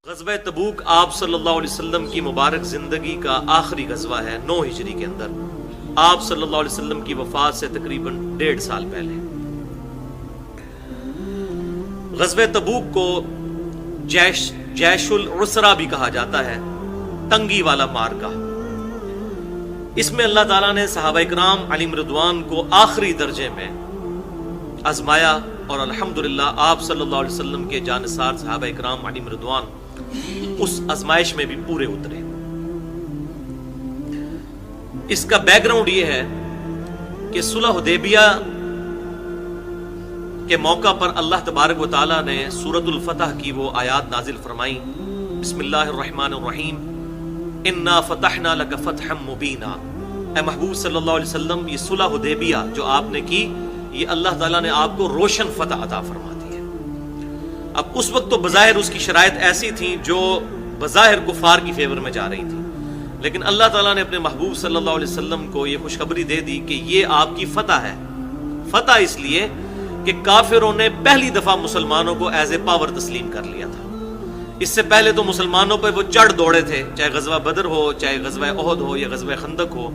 غزوہ تبوک آپ صلی اللہ علیہ وسلم کی مبارک زندگی کا آخری غزوہ ہے 9 ہجری کے اندر، آپ صلی اللہ علیہ وسلم کی وفات سے تقریباً 1.5 سال پہلے۔ غزوہ تبوک کو جیش العسرہ بھی کہا جاتا ہے، تنگی والا مارکہ۔ اس میں اللہ تعالیٰ نے صحابہ اکرام علیہم رضوان کو آخری درجے میں آزمایا، اور الحمدللہ آپ صلی اللہ علیہ وسلم کے جانثار صحابہ اکرام علیہم رضوان اس آزمائش میں بھی پورے اترے۔ اس کا بیک گراؤنڈ یہ ہے کہ صلح حدیبیہ کے موقع پر اللہ تبارک و تعالیٰ نے سورۃ الفتح کی وہ آیات نازل فرمائیں، بسم اللہ الرحمن الرحیم، انا فتحنا لک فتحا مبینا۔ اے محبوب صلی اللہ علیہ وسلم، یہ صلح حدیبیہ جو آپ نے کی، یہ اللہ تعالیٰ نے آپ کو روشن فتح عطا فرما دی ہے۔ اب اس وقت تو بظاہر اس کی شرائط ایسی تھیں جو بظاہر کفار کی فیور میں جا رہی تھی، لیکن اللہ تعالیٰ نے اپنے محبوب صلی اللہ علیہ وسلم کو یہ خوشخبری دے دی کہ یہ آپ کی فتح ہے۔ فتح اس لیے کہ کافروں نے پہلی دفعہ مسلمانوں کو ایز اے پاور تسلیم کر لیا تھا۔ اس سے پہلے تو مسلمانوں پہ وہ چڑھ دوڑے تھے، چاہے غزوہ بدر ہو، چاہے غزوہ احد ہو یا غزوہ خندق ہو۔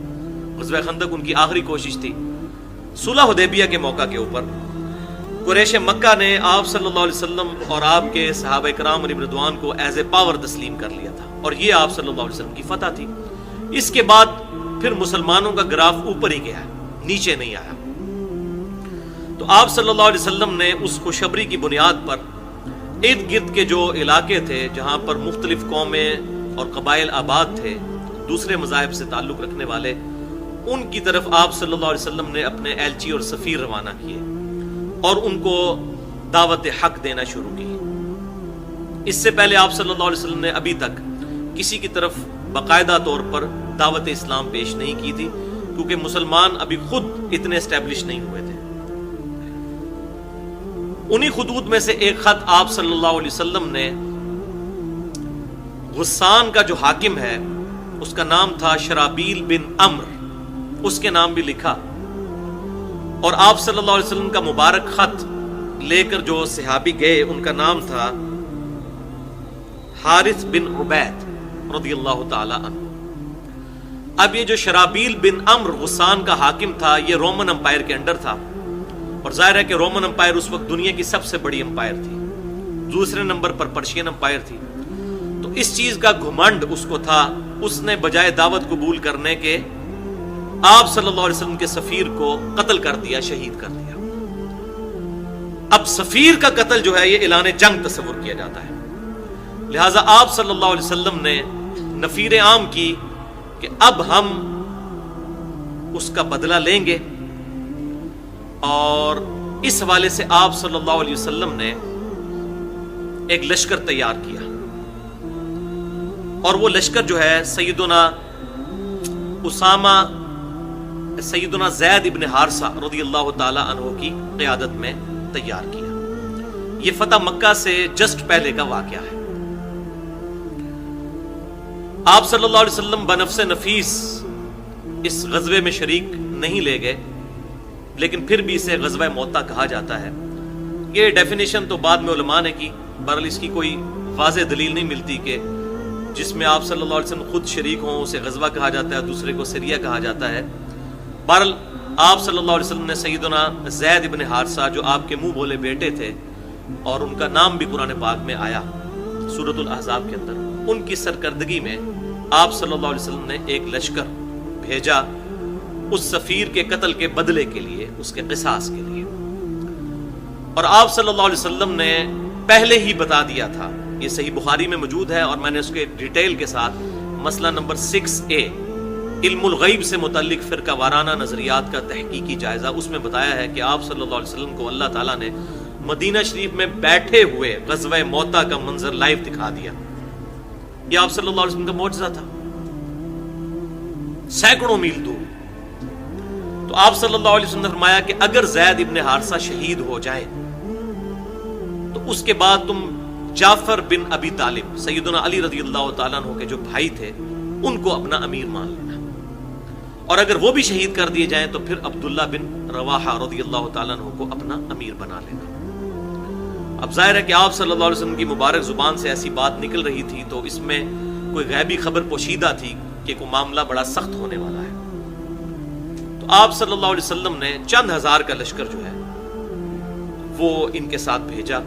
غزوہ خندق ان کی آخری کوشش تھی۔ صلح حدیبیہ کے موقع کے اوپر قریش مکہ نے آپ صلی اللہ علیہ وسلم اور آپ کے صحابہ کرام علیہم رضوان کو ایز اے پاور تسلیم کر لیا تھا، اور یہ آپ صلی اللہ علیہ وسلم کی فتح تھی۔ اس کے بعد پھر مسلمانوں کا گراف اوپر ہی گیا، نیچے نہیں آیا۔ تو آپ صلی اللہ علیہ وسلم نے اس خوشخبری کی بنیاد پر ارد گرد کے جو علاقے تھے جہاں پر مختلف قومیں اور قبائل آباد تھے، دوسرے مذاہب سے تعلق رکھنے والے، ان کی طرف آپ صلی اللہ علیہ وسلم نے اپنے ایلچی اور سفیر روانہ کیے اور ان کو دعوت حق دینا شروع کی۔ اس سے پہلے آپ صلی اللہ علیہ وسلم نے ابھی تک کسی کی طرف باقاعدہ طور پر دعوت اسلام پیش نہیں کی تھی، کیونکہ مسلمان ابھی خود اتنے اسٹیبلش نہیں ہوئے تھے۔ انہی خطوط میں سے ایک خط آپ صلی اللہ علیہ وسلم نے غسان کا جو حاکم ہے، اس کا نام تھا شرابیل بن عمرو، اس کے نام بھی لکھا، اور آپ صلی اللہ علیہ وسلم کا مبارک خط لے کر جو صحابی گئے ان کا نام تھا حارث بن عبید رضی اللہ تعالی عنہ۔ اب یہ جو شرابیل بن عمرو غسان کا حاکم تھا، یہ رومن امپائر کے انڈر تھا، اور ظاہر ہے کہ رومن امپائر اس وقت دنیا کی سب سے بڑی امپائر تھی، دوسرے نمبر پر پرشین امپائر تھی۔ تو اس چیز کا گھمنڈ اس کو تھا، اس نے بجائے دعوت قبول کرنے کے آپ صلی اللہ علیہ وسلم کے سفیر کو قتل کر دیا، شہید کر دیا۔ اب سفیر کا قتل جو ہے یہ اعلان جنگ تصور کیا جاتا ہے، لہٰذا آپ صلی اللہ علیہ وسلم نے نفیر عام کی کہ اب ہم اس کا بدلہ لیں گے، اور اس حوالے سے آپ صلی اللہ علیہ وسلم نے ایک لشکر تیار کیا، اور وہ لشکر جو ہے سیدنا زید ابن حارثہ رضی اللہ تعالی عنہ کی قیادت میں تیار کیا۔ یہ فتح مکہ سے جسٹ پہلے کا واقعہ ہے۔ آپ صلی اللہ علیہ وسلم بنفس نفیس اس غزوے میں شریک نہیں لے گئے، لیکن پھر بھی اسے غزوہ موتا کہا جاتا ہے۔ یہ ڈیفینیشن تو بعد میں علماء نے کی، بہرحال اس کی کوئی واضح دلیل نہیں ملتی کہ جس میں آپ صلی اللہ علیہ وسلم خود شریک ہوں اسے غزوہ کہا جاتا ہے، دوسرے کو سریہ کہا جاتا ہے۔ بہرحال آپ صلی اللہ علیہ وسلم نے سیدنا زید ابن حارثہ جو آپ کے منہ بولے بیٹے تھے، اور ان کا نام بھی قرآن پاک میں آیا سورۃ الاحزاب کے اندر، ان کی سرکردگی میں آپ صلی اللہ علیہ وسلم نے ایک لشکر بھیجا اس سفیر کے قتل کے بدلے کے لیے، اس کے قصاص کے لیے۔ اور آپ صلی اللہ علیہ وسلم نے پہلے ہی بتا دیا تھا، یہ صحیح بخاری میں موجود ہے، اور میں نے اس کے ڈیٹیل کے ساتھ مسئلہ نمبر 6A علم الغیب سے متعلق فرقہ وارانہ نظریات کا تحقیقی جائزہ، اس میں بتایا ہے کہ آپ صلی اللہ علیہ وسلم کو اللہ تعالیٰ نے مدینہ شریف میں بیٹھے ہوئے غزوہ موتا کا منظر لائیو دکھا دیا۔ یہ آپ صلی اللہ علیہ وسلم کا معجزہ تھا، سینکڑوں میل دور۔ تو آپ صلی اللہ علیہ وسلم نے فرمایا کہ اگر زید ابن حارثہ شہید ہو جائے تو اس کے بعد تم جعفر بن ابی طالب، سیدنا علی رضی اللہ تعالیٰ عنہ کے جو بھائی تھے، ان کو اپنا امیر مان لینا، اور اگر وہ بھی شہید کر دیے جائیں تو پھر عبداللہ بن رواحہ رضی اللہ تعالیٰ عنہ کو اپنا امیر بنا لینا۔ اب ظاہر ہے کہ آپ صلی اللہ علیہ وسلم کی مبارک زبان سے ایسی بات نکل رہی تھی تو اس میں کوئی غیبی خبر پوشیدہ تھی کہ کوئی معاملہ بڑا سخت ہونے والا ہے. تو آپ صلی اللہ علیہ وسلم نے چند ہزار کا لشکر جو ہے وہ ان کے ساتھ بھیجا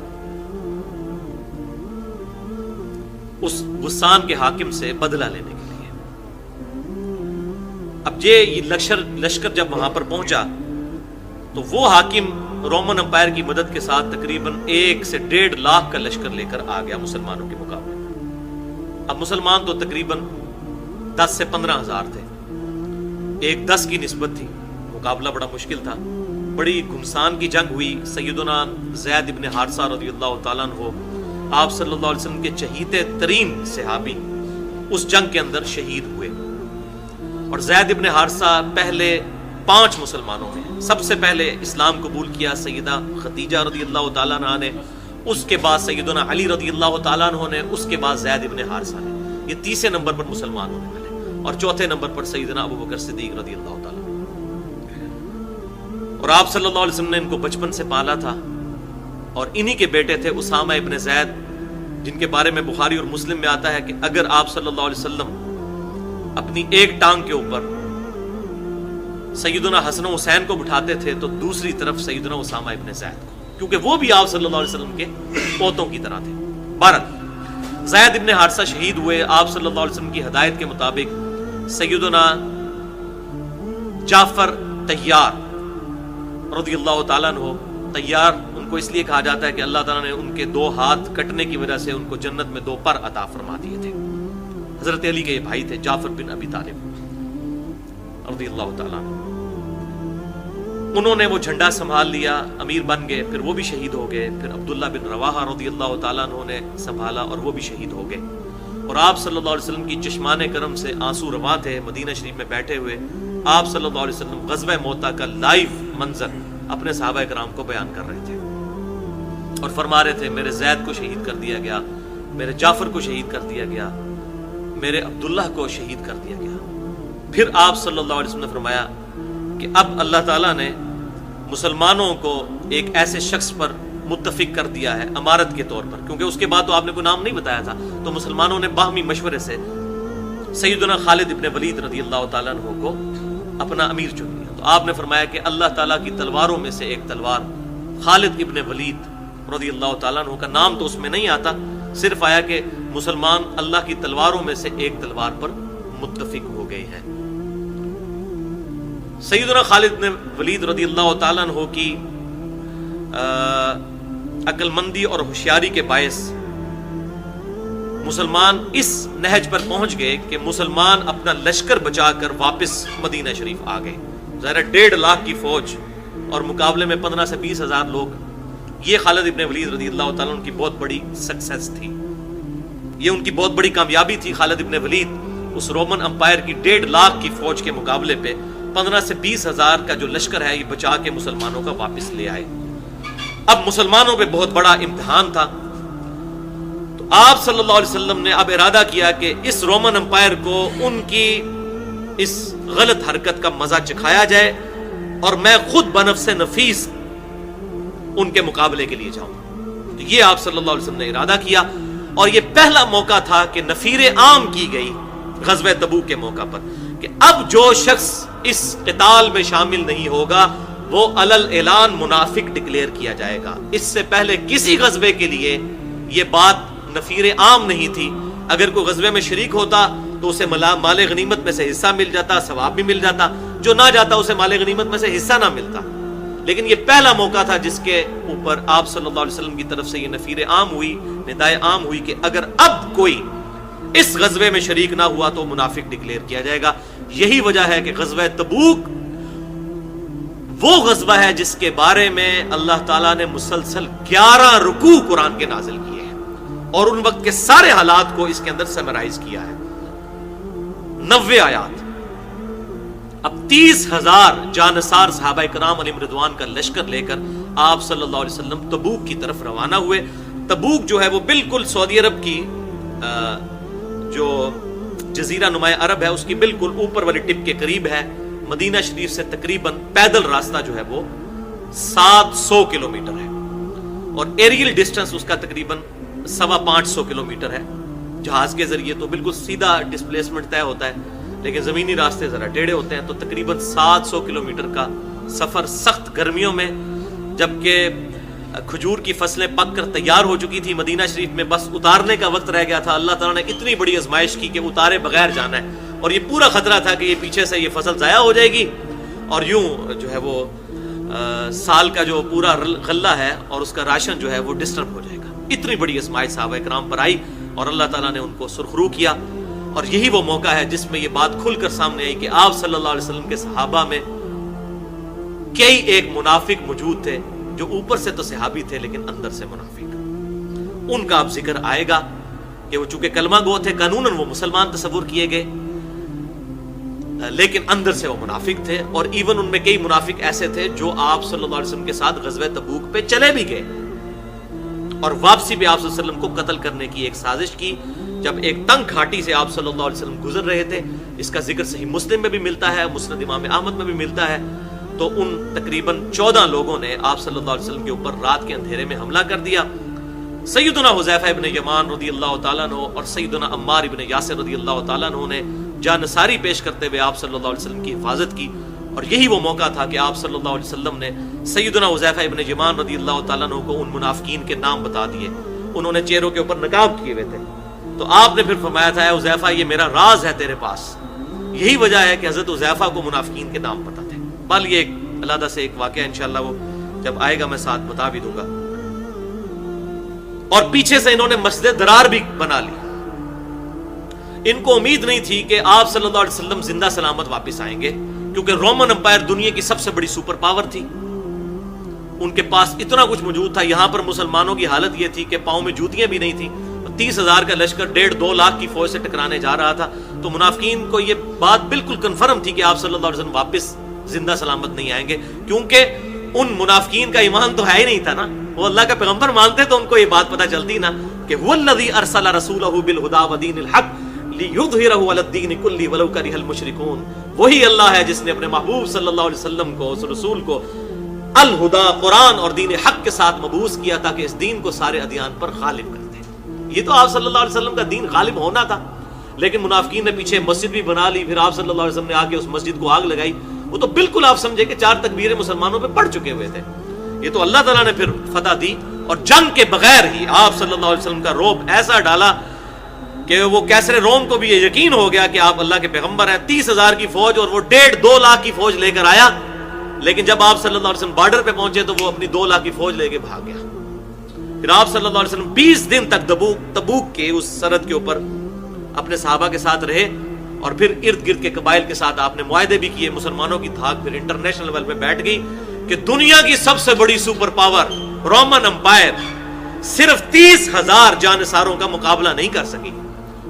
اس غسان کے حاکم سے بدلہ لینے کے لیے. اب یہ لشکر جب وہاں پر پہنچا تو وہ حاکم رومن امپائر کی مدد کے ساتھ تقریباً 1 سے 1.5 لاکھ کا لشکر لے کر آ گیا مسلمانوں کے مقابلے میں. اب مسلمان تو تقریباً 10 سے 15 ہزار تھے, 1-10 کی نسبت تھی, مقابلہ بڑا مشکل تھا. بڑی گھمسان کی جنگ ہوئی. سیدنا زید ابن حارثہ رضی اللہ تعالیٰ عنہ آپ صلی اللہ علیہ وسلم کے چہیتے ترین صحابی اس جنگ کے اندر شہید ہوئے. اور زید ابن حارثہ پہلے 5 مسلمانوں میں سب سے پہلے اسلام قبول کیا سیدہ خدیجہ رضی اللہ تعالیٰ عنہ نے, اس کے بعد سیدنا علی رضی اللہ تعالیٰ عنہ نے, اس کے بعد زید ابن حارثہ نے. یہ تیسرے نمبر پر مسلمان ہونے والے, اور چوتھے نمبر پر سیدنا ابو بکر صدیق رضی اللہ تعالیٰ عنہ. اور آپ صلی اللہ علیہ وسلم نے ان کو بچپن سے پالا تھا, اور انہی کے بیٹے تھے اسامہ ابن زید, جن کے بارے میں بخاری اور مسلم میں آتا ہے کہ اگر آپ صلی اللہ علیہ وسلم اپنی ایک ٹانگ کے اوپر سیدنا حسن و حسین کو بٹھاتے تھے تو دوسری طرف سیدنا اسامہ ابن زید کو, کیونکہ وہ بھی آپ صلی اللہ علیہ وسلم کے پوتوں کی طرح تھے. بہرحال زید ابن حارثہ شہید ہوئے. آپ صلی اللہ علیہ وسلم کی ہدایت کے مطابق سیدنا جعفر طیار رضی اللہ تعالیٰ عنہ, طیار ان کو اس لیے کہا جاتا ہے کہ اللہ تعالیٰ نے ان کے 2 ہاتھ کٹنے کی وجہ سے ان کو جنت میں 2 پر عطا فرما دیے تھے. حضرت علی کے یہ بھائی تھے جعفر بن ابی طالب رضی اللہ تعالیٰ عنہ. انہوں نے وہ جھنڈا سنبھال لیا, امیر بن گئے, پھر وہ بھی شہید ہو گئے. پھر عبداللہ بن رواحہ رضی اللہ تعالیٰ عنہ نے سنبھالا اور وہ بھی شہید ہو گئے. اور آپ صلی اللہ علیہ وسلم کی چشمان کرم سے آنسو رواں تھے مدینہ شریف میں بیٹھے ہوئے. آپ صلی اللہ علیہ وسلم غزوہ موتا کا لائیو منظر اپنے صحابہ کرام کو بیان کر رہے تھے اور فرما رہے تھے میرے زید کو شہید کر دیا گیا, میرے جعفر کو شہید کر دیا گیا, میرے عبداللہ کو شہید کر دیا گیا. پھر آپ صلی اللہ علیہ وسلم نے فرمایا کہ اب اللہ تعالیٰ نے مسلمانوں کو ایک ایسے شخص پر متفق کر دیا ہے امارت کے طور پر, کیونکہ اس کے بعد تو آپ نے کوئی نام نہیں بتایا تھا. تو مسلمانوں نے باہمی مشورے سے سیدنا خالد ابن ولید رضی اللہ تعالیٰ عنہ کو اپنا امیر چن لیا. تو آپ نے فرمایا کہ اللہ تعالیٰ کی تلواروں میں سے ایک تلوار خالد ابن ولید رضی اللہ تعالیٰ عنہ کا نام تو اس میں نہیں آتا, صرف آیا کہ مسلمان اللہ کی تلواروں میں سے ایک تلوار پر متفق ہو گئے ہیں. سیدنا خالد بن ولید رضی اللہ تعالیٰ عنہ کی عقل مندی اور ہوشیاری کے باعث مسلمان اس نہج پر پہنچ گئے کہ مسلمان اپنا لشکر بچا کر واپس مدینہ شریف آ گئے. ظاہر 1.5 لاکھ کی فوج اور مقابلے میں 15 سے 20 ہزار لوگ. یہ خالد ابن ولید رضی اللہ تعالیٰ عنہ کی بہت بڑی سکسیس تھی, یہ ان کی بہت بڑی کامیابی تھی. خالد ابن ولید اس رومن امپائر کی 1.5 لاکھ کی فوج کے مقابلے پہ 15 سے 20 ہزار کا جو لشکر ہے یہ بچا کے مسلمانوں کا واپس لے آئے. اب مسلمانوں پہ بہت بڑا امتحان تھا. تو آپ صلی اللہ علیہ وسلم نے اب ارادہ کیا کہ اس رومن امپائر کو ان کی اس غلط حرکت کا مزہ چکھایا جائے اور میں خود بنفس نفیس ان کے مقابلے کے لیے جاؤں. تو یہ آپ صلی اللہ علیہ وسلم نے ارادہ کیا, اور یہ پہلا موقع تھا کہ نفیر عام کی گئی غزوہ تبوک کے موقع پر کہ اب جو شخص اس قتال میں شامل نہیں ہوگا وہ علل اعلان منافق ڈکلیئر کیا جائے گا. اس سے پہلے کسی غزوے کے لیے یہ بات نفیر عام نہیں تھی. اگر کوئی غزوے میں شریک ہوتا تو اسے مال غنیمت میں سے حصہ مل جاتا, ثواب بھی مل جاتا, جو نہ جاتا اسے مال غنیمت میں سے حصہ نہ ملتا. لیکن یہ پہلا موقع تھا جس کے اوپر آپ صلی اللہ علیہ وسلم کی طرف سے یہ نفیر عام ہوئی, ندائے عام ہوئی کہ اگر اب کوئی اس غزوے میں شریک نہ ہوا تو منافق ڈکلیئر کیا جائے گا. یہی وجہ ہے کہ غزوہ تبوک وہ غزوہ ہے جس کے بارے میں اللہ تعالیٰ نے مسلسل 11 رکوع قرآن کے نازل کیے ہیں اور ان وقت کے سارے حالات کو اس کے اندر سمرائز کیا ہے. 90 آیات. اب 30,000 جانثار صحابہ کرام علیہم رضوان کا لشکر لے کر آپ صلی اللہ علیہ وسلم تبوک کی طرف روانہ ہوئے. تبوک جو ہے وہ بالکل سعودی عرب کی جو جزیرہ نمایاں عرب ہے اس کی بالکل اوپر والی ٹپ کے قریب ہے. مدینہ شریف سے تقریباً پیدل راستہ جو ہے وہ 700 کلومیٹر ہے. اور ایریل ڈسٹنس اس کا تقریباً 550 کلومیٹر ہے. جہاز کے ذریعے تو بالکل سیدھا ڈسپلیسمنٹ طے ہوتا ہے, لیکن زمینی راستے ذرا ٹیڑھے ہوتے ہیں, تو تقریباً 700 کلومیٹر کا سفر سخت گرمیوں میں, جبکہ کھجور کی فصلیں پک کر تیار ہو چکی تھی مدینہ شریف میں, بس اتارنے کا وقت رہ گیا تھا. اللہ تعالیٰ نے اتنی بڑی آزمائش کی کہ اتارے بغیر جانا ہے, اور یہ پورا خطرہ تھا کہ یہ پیچھے سے یہ فصل ضائع ہو جائے گی اور یوں جو ہے وہ سال کا جو پورا غلہ ہے اور اس کا راشن جو ہے وہ ڈسٹرب ہو جائے گا. اتنی بڑی آزمائش صحابہ کرام پر آئی اور اللہ تعالیٰ نے ان کو سرخرو کیا, اور یہی وہ موقع ہے جس میں یہ بات کھل کر سامنے آئی کہ آپ صلی اللہ علیہ وسلم کے صحابہ میں کئی ایک منافق موجود تھے جو اوپر سے تو صحابی تھے لیکن اندر سے منافق. ان کا اب ذکر آئے گا کہ وہ چونکہ کلمہ گو تھے, قانوناً وہ مسلمان تصور کیے گئے, لیکن اندر سے وہ منافق تھے. اور ایون ان میں کئی منافق ایسے تھے جو آپ صلی اللہ علیہ وسلم کے ساتھ غزوہ تبوک پہ چلے بھی گئے, اور واپسی پہ آپ صلی اللہ علیہ وسلم کو قتل کرنے کی ایک سازش کی. جب ایک تنگ گھاٹی سے آپ صلی اللہ علیہ وسلم گزر رہے تھے, اس کا ذکر صحیح مسلم میں بھی ملتا ہے, مسند امام احمد میں بھی ملتا ہے, تو ان تقریباً 14 لوگوں نے آپ صلی اللہ علیہ وسلم کے اوپر رات کے اندھیرے میں حملہ کر دیا. سیدنا حذیفہ ابن یمان رضی اللہ تعالیٰ عنہ اور سیدنا عمار ابن یاسر رضی اللہ تعالیٰ عنہ نے جانثاری پیش کرتے ہوئے آپ صلی اللہ علیہ وسلم کی حفاظت کی, اور یہی وہ موقع تھا کہ آپ صلی اللہ علیہ وسلم نے سیدنا حذیفہ ابن یمان رضی اللہ تعالیٰ عنہ کو ان منافقین کے نام بتا دیے. انہوں نے چہروں کے اوپر نقاب کیے ہوئے تھے, تو آپ نے پھر فرمایا تھا, اے حذیفہ یہ میرا راز ہے تیرے پاس. یہی وجہ ہے کہ حضرت حذیفہ کو منافقین کے نام پتہ تھے. بل یہ ایک علیحدہ سے ایک واقعہ انشاءاللہ وہ جب آئے گا میں ساتھ بتا بھی دوں گا. اور پیچھے سے انہوں نے مسجد درار بھی بنا لی. ان کو امید نہیں تھی کہ آپ صلی اللہ علیہ وسلم زندہ سلامت واپس آئیں گے, کیونکہ رومن امپائر دنیا کی سب سے بڑی سپر پاور تھی. ان کے پاس اتنا کچھ موجود تھا. یہاں پر مسلمانوں کی حالت یہ تھی کہ پاؤں میں جوتیاں بھی نہیں تھیں. 30,000 کا لشکر 1.5-2 لاکھ کی فوج سے ٹکرانے جا رہا تھا, تو منافقین کو یہ بات بالکل کنفرم تھی کہ آپ صلی اللہ علیہ وسلم واپس زندہ سلامت نہیں آئیں گے, کیونکہ ان منافقین کا ایمان تو ہے ہی نہیں تھا نا. وہ اللہ کا پیغمبر مانتے تو ان کو یہ بات پتہ چلتی نا کہ هو الذی ارسل رسولہ بالہدی ودین الحق لیظہرہ علی الدین کلہ ولو کرہ المشرکون. وہی اللہ ہے جس نے اپنے محبوب صلی اللہ علیہ وسلم کو, اس رسول کو الہدا قرآن اور دین حق کے ساتھ مبعوث کیا تھا کہ اس دین کو سارے ادیان پر غالب کر دے. یہ تو آپ صلی اللہ علیہ وسلم کا دین غالب ہونا تھا, لیکن منافقین نے پیچھے مسجد بھی بنا لی. پھر آپ صلی اللہ علیہ وسلم نے آ کے اس مسجد کو آگ لگائی. وہ تو بالکل آپ سمجھے کہ 4 تکبیریں مسلمانوں پہ پڑ چکے ہوئے تھے. یہ تو اللہ تعالیٰ نے پھر فتح دی, اور جنگ کے بغیر ہی آپ صلی اللہ علیہ وسلم کا رعب ایسا ڈالا کہ وہ کیسر روم کو بھی یہ یقین ہو گیا کہ آپ اللہ کے پیغمبر ہیں. 30,000 کی فوج اور وہ 1.5-2 لاکھ کی فوج لے کر آیا, لیکن جب آپ صلی اللہ علیہ وسلم بارڈر پہ پہنچے تو وہ اپنی 2 لاکھ کی فوج لے کے بھاگ گیا. پھر آپ صلی اللہ علیہ وسلم 20 دن تک تبوک کے اس سرحد کے اوپر اپنے صحابہ کے ساتھ رہے, اور پھر ارد گرد کے قبائل کے ساتھ آپ نے معاہدے بھی کیے. مسلمانوں کی دھاک پھر انٹرنیشنل لیول پہ بیٹھ گئی کہ دنیا کی سب سے بڑی سپر پاور رومن امپائر صرف 30,000 جانثاروں کا مقابلہ نہیں کر سکی.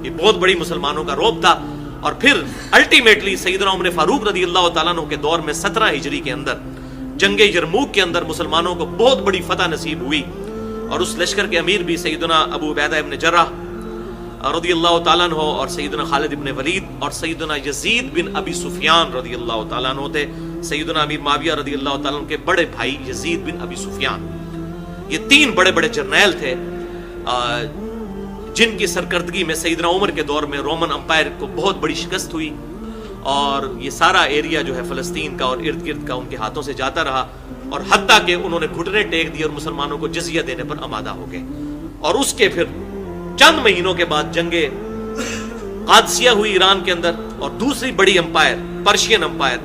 یہ بہت بڑی مسلمانوں کا رعب تھا. اور پھر الٹیمیٹلی سیدنا عمر فاروق رضی اللہ تعالیٰ عنہ کے دور میں 17 ہجری کے اندر جنگ یرموک کے اندر مسلمانوں کو بہت بڑی فتح نصیب ہوئی, اور اس لشکر کے امیر بھی سیدنا ابو عبیدہ ابن جراح رضی اللہ تعالیٰ عنہ اور سیدنا خالد ابن ولید اور سیدنا یزید بن ابی سفیان رضی اللہ تعالیٰ عنہ تھے. سیدنا امیر معاویہ رضی اللہ تعالیٰ عنہ کے بڑے بھائی یزید بن ابی سفیان. یہ 3 بڑے بڑے جرنیل تھے جن کی سرکردگی میں سیدنا عمر کے دور میں رومن امپائر کو بہت بڑی شکست ہوئی, اور یہ سارا ایریا جو ہے فلسطین کا اور ارد گرد کا ان کے ہاتھوں سے جاتا رہا, اور حتیٰ کہ انہوں نے گھٹنے ٹیک دیے اور مسلمانوں کو جزیہ دینے پر آمادہ ہو گئے. اور اس کے پھر چند مہینوں کے بعد جنگ قادسیہ ہوئی ایران کے اندر, اور دوسری بڑی امپائر پرشین امپائر